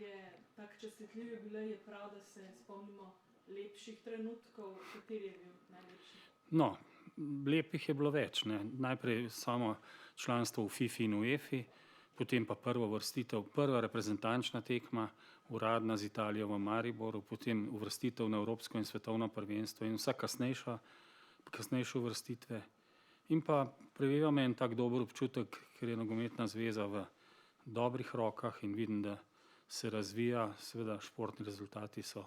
je tak častitljiv je bila, je prav, da se spomnimo lepših trenutkov. Kateri je bil najlepši? No, lepih je bilo več, ne. Najprej samo članstvo v Fifi in Uefi, potem pa prva uvrstitev, prva reprezentančna tekma, uradna z Italijo v Mariboru, potem uvrstitev na evropsko in svetovno prvenstvo in vsa kasnejše uvrstitve. In pa preveva me en tak dober občutek, ker je nogometna zveza v dobrih rokah in vidim, da se razvija, seveda športni rezultati so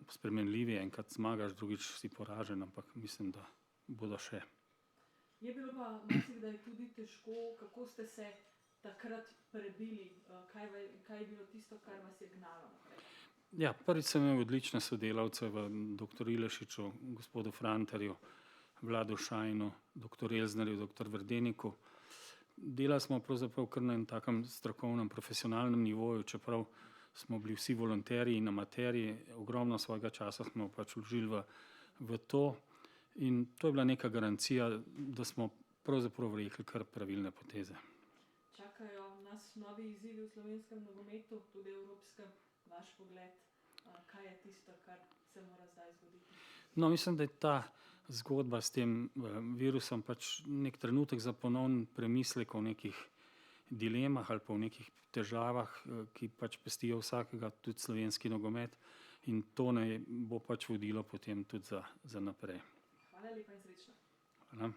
spremenljivi, enkrat zmagaš, drugič si poražen, ampak mislim, da bodo še. Je bilo pa marsikdaj tudi težko, kako ste se takrat prebili, kaj je bilo tisto, kar vas je gnalo naprej? Ja, prvič sem imel odlične sodelavce v doktor Ilešiču, gospodu Frantarju, Vladu Šajnu, doktor Elznarju, doktor Verdeniku. Delali smo pravzaprav kar na enem takem strokovnem, profesionalnem nivoju, čeprav smo bili vsi volonterji in amaterji, ogromno svojega časa smo pač vložili v to in to je bila neka garancija, da smo pravzaprav vlekli kar pravilne poteze. Čakajo nas novi izzivi v slovenskem nogometu, tudi evropskem. Vaš pogled, kaj je tisto, kar se mora zdaj zgoditi? No, mislim, da je ta zgodba s tem virusom pač nek trenutek za ponoven premislek o nekih dilemah ali pa o nekih težavah, ki pač pestijo vsakega, tudi slovenski nogomet, in to naj bo pač vodilo potem tudi za naprej. Hvala lepa in srečno. Hvala.